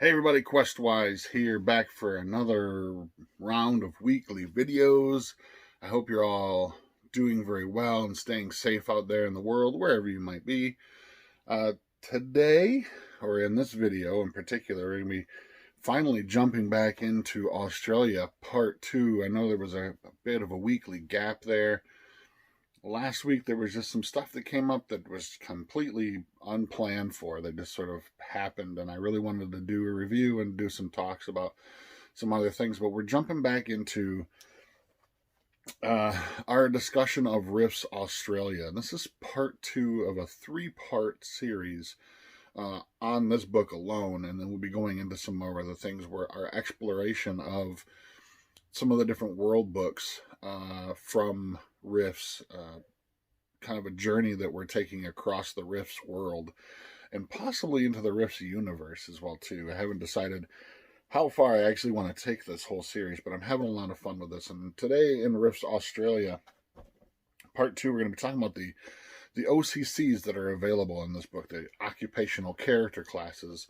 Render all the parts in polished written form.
Hey everybody, Questwise here, back for another round of weekly videos. I hope you're all doing very well and staying safe out there in the world, wherever you might be. Today, or in this video in particular, we're going to be finally jumping back into Australia, part 2. I know there was a bit of a weekly gap there. Last week there was just some stuff that came up that was completely unplanned for, that just sort of happened, and I really wanted to do a review and do some talks about some other things, but we're jumping back into our discussion of Riffs Australia. And this is part 2 of a 3-part series on this book alone, and then we'll be going into some more other things where our exploration of some of the different world books from Riffs, kind of a journey that we're taking across the Riffs world and possibly into the Riffs universe as well too. I haven't decided how far I actually want to take this whole series, but I'm having a lot of fun with this. And today in Riffs Australia, part 2, we're going to be talking about the OCCs that are available in this book, the Occupational Character Classes.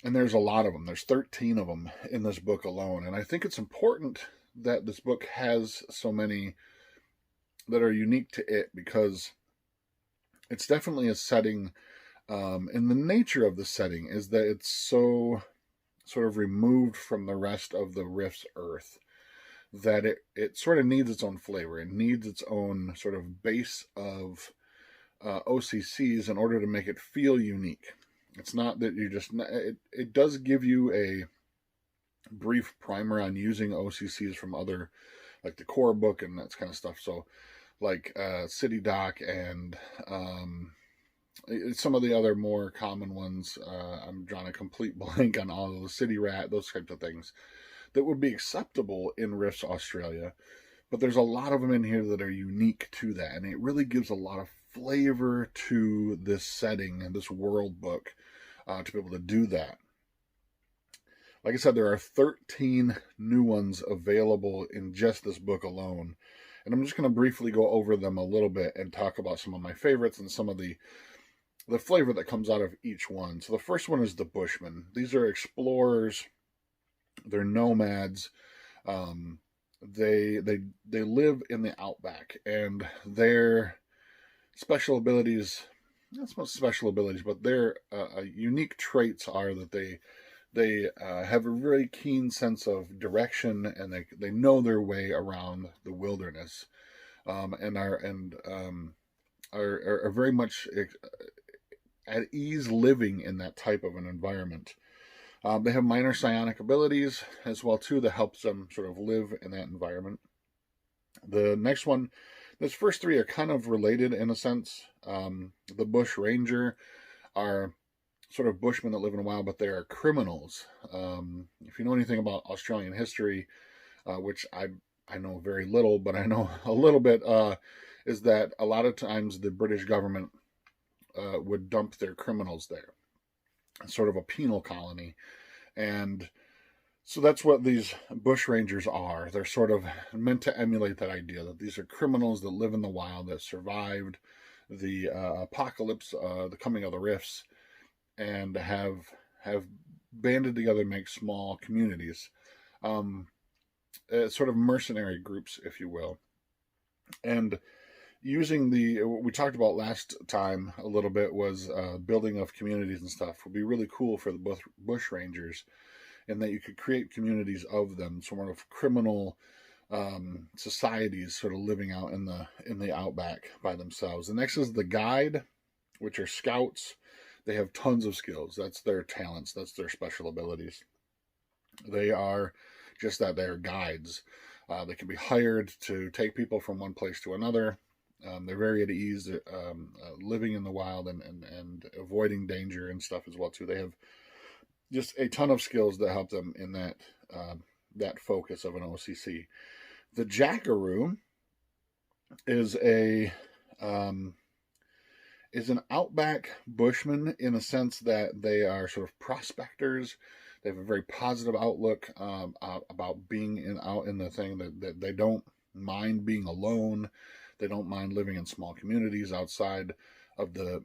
And there's a lot of them. There's 13 of them in this book alone. And I think it's important that this book has so many that are unique to it, because it's definitely a setting, and the nature of the setting is that it's so sort of removed from the rest of the Rift's Earth that it sort of needs its own flavor. It needs its own sort of base of OCCs in order to make it feel unique. It's not that you just... It does give you a brief primer on using OCCs from other, like the core book and that kind of stuff. So like City Dock and some of the other more common ones. I'm drawing a complete blank on all of those. City Rat, those types of things that would be acceptable in Riffs Australia. But there's a lot of them in here that are unique to that, and it really gives a lot of flavor to this setting and this world book to be able to do that. Like I said, there are 13 new ones available in just this book alone. And I'm just going to briefly go over them a little bit and talk about some of my favorites and some of the flavor that comes out of each one. So the first one is the Bushman. These are explorers. They're nomads. They live in the outback, and their special abilities, not so much special abilities, but their unique traits are that they have a very keen sense of direction, and they know their way around the wilderness, and are very much at ease living in that type of an environment. They have minor psionic abilities as well too that helps them sort of live in that environment. The next one, those first 3 are kind of related in a sense. The Bush Ranger are sort of bushmen that live in the wild, but they are criminals. If you know anything about Australian history, which I know very little, but I know a little bit, is that a lot of times the British government would dump their criminals there, sort of a penal colony. And so that's what these bush rangers are. They're sort of meant to emulate that idea that these are criminals that live in the wild, that survived the apocalypse, the coming of the Rifts, and have banded together to make small communities, sort of mercenary groups, if you will. And using we talked about last time a little bit was building of communities and stuff would be really cool for the bush rangers, in that you could create communities of them, sort of criminal societies sort of living out in the outback by themselves. The next is the guide, which are scouts. They have tons of skills. That's their talents. That's their special abilities. They are just that. They are guides. They can be hired to take people from one place to another. They're very at ease, living in the wild and avoiding danger and stuff as well too. They have just a ton of skills that help them in that focus of an OCC. The Jackaroo is an outback bushman, in a sense that they are sort of prospectors. They have a very positive outlook about being out in the thing, that they don't mind being alone. They don't mind living in small communities outside of the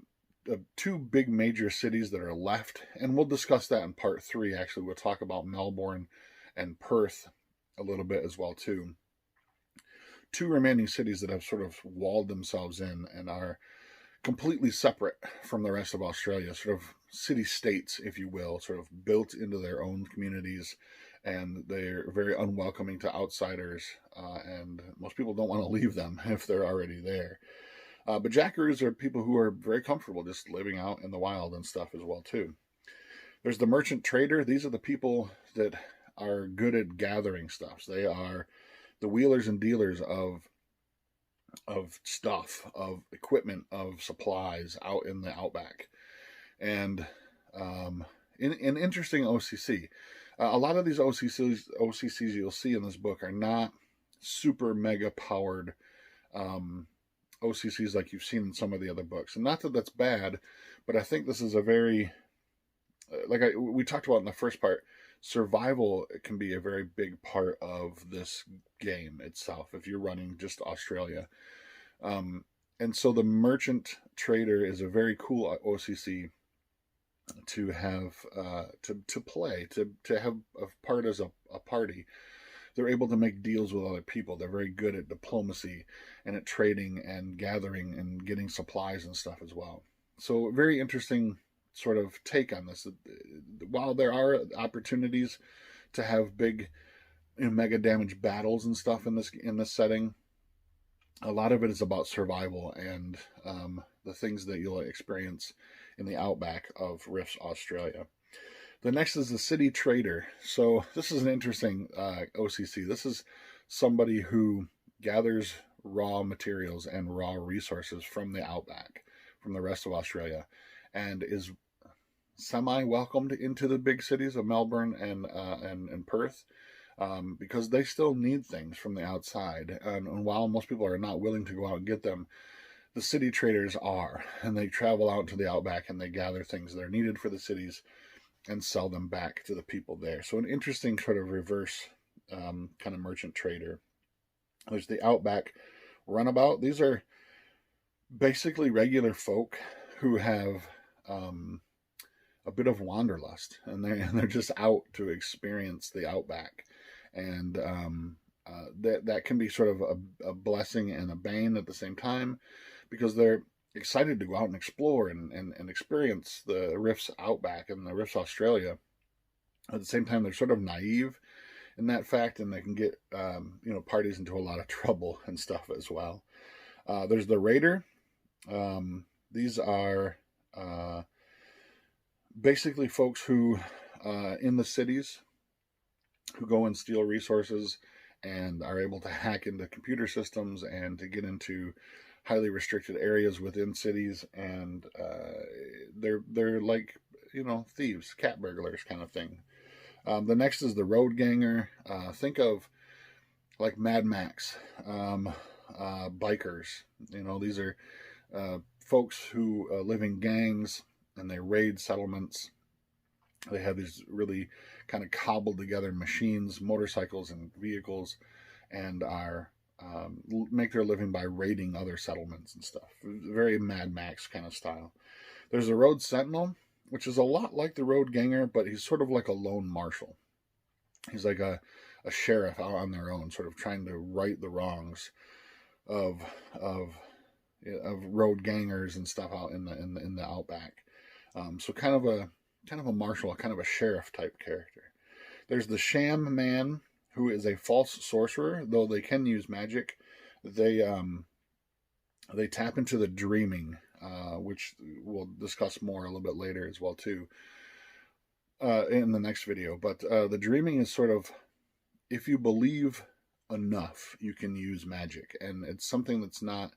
two big major cities that are left, and we'll discuss that in part 3. Actually, we'll talk about Melbourne and Perth a little bit as well too. Two remaining cities that have sort of walled themselves in and are completely separate from the rest of Australia, sort of city-states, if you will, sort of built into their own communities, and they're very unwelcoming to outsiders, and most people don't want to leave them if they're already there. But Jackaroos are people who are very comfortable just living out in the wild and stuff as well too. There's the merchant trader. These are the people that are good at gathering stuff. They are the wheelers and dealers of stuff, of equipment, of supplies out in the outback. And in interesting OCC, a lot of these OCCs you'll see in this book are not super mega powered OCCs like you've seen in some of the other books. And not that that's bad, but I think this is a very, we talked about in the first part, survival can be a very big part of this game itself if you're running just Australia. And so the merchant trader is a very cool OCC to have to play, to have a part as a party. They're able to make deals with other people. They're very good at diplomacy and at trading and gathering and getting supplies and stuff as well. So very interesting sort of take on this. While there are opportunities to have big, mega damage battles and stuff in this setting, a lot of it is about survival and the things that you'll experience in the outback of Rifts, Australia. The next is the city trader. So this is an interesting OCC. This is somebody who gathers raw materials and raw resources from the outback, from the rest of Australia, and is semi-welcomed into the big cities of Melbourne and Perth, because they still need things from the outside. And while most people are not willing to go out and get them, the city traders are, and they travel out to the outback and they gather things that are needed for the cities and sell them back to the people there. So an interesting sort of reverse kind of merchant trader. There's the outback runabout. These are basically regular folk who have a bit of wanderlust, and they're just out to experience the outback, and that can be sort of a blessing and a bane at the same time, because they're excited to go out and explore and experience the Rifts outback and the Rifts Australia. At the same time, they're sort of naive in that fact, and they can get parties into a lot of trouble and stuff as well. There's the raider. These are basically folks who in the cities who go and steal resources and are able to hack into computer systems and to get into highly restricted areas within cities, and they're like thieves, cat burglars kind of thing. The next is the road ganger. Think of like Mad Max, bikers. These are folks who live in gangs and they raid settlements. They have these really kind of cobbled together machines, motorcycles and vehicles, and are make their living by raiding other settlements and stuff. Very Mad Max kind of style. There's a road sentinel, which is a lot like the road ganger, but he's sort of like a lone marshal. He's like a sheriff out on their own, sort of trying to right the wrongs of road gangers and stuff out in the outback. So kind of a marshal, kind of a sheriff type character. There's the Sham Man, who is a false sorcerer. Though they can use magic, they tap into the dreaming, which we'll discuss more a little bit later as well too, in the next video. But the dreaming is sort of, if you believe enough, you can use magic, and it's something that's not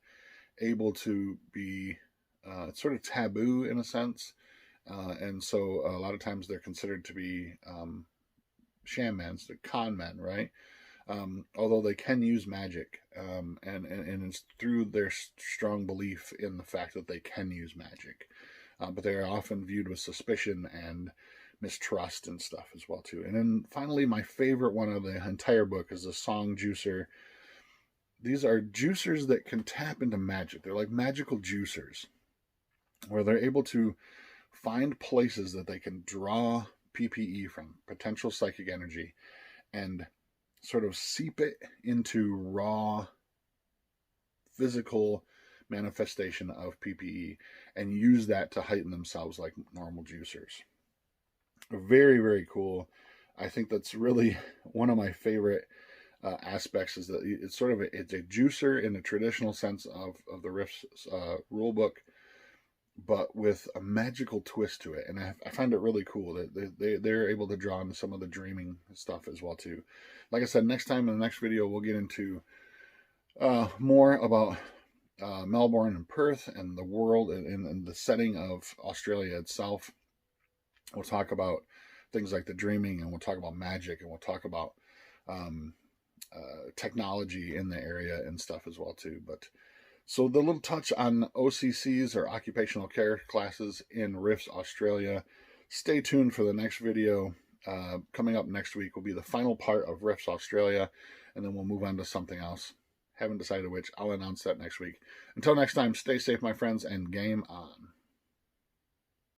able to be, it's sort of taboo in a sense, and so a lot of times they're considered to be shammans, the con men, right? Although they can use magic, and it's through their strong belief in the fact that they can use magic, but they are often viewed with suspicion and mistrust and stuff as well too. And then finally, my favorite one of the entire book is the Song Juicer. These are juicers that can tap into magic. They're like magical juicers, where they're able to find places that they can draw PPE from, potential psychic energy, and sort of seep it into raw physical manifestation of PPE and use that to heighten themselves like normal juicers. Very, very cool. I think that's really one of my favorite aspects, is that it's sort of it's a juicer in the traditional sense of the Rift's rule book, but with a magical twist to it. And I find it really cool that they're able to draw into some of the dreaming stuff as well too. Like I said, next time in the next video, we'll get into more about Melbourne and Perth and the world and the setting of Australia itself. We'll talk about things like the dreaming, and we'll talk about magic, and we'll talk about technology in the area and stuff as well too. But so the little touch on OCCs, or Occupational Character Classes, in Rifts, Australia. Stay tuned for the next video. Coming up next week will be the final part of Rifts, Australia, and then we'll move on to something else. Haven't decided which. I'll announce that next week. Until next time, stay safe, my friends, and game on.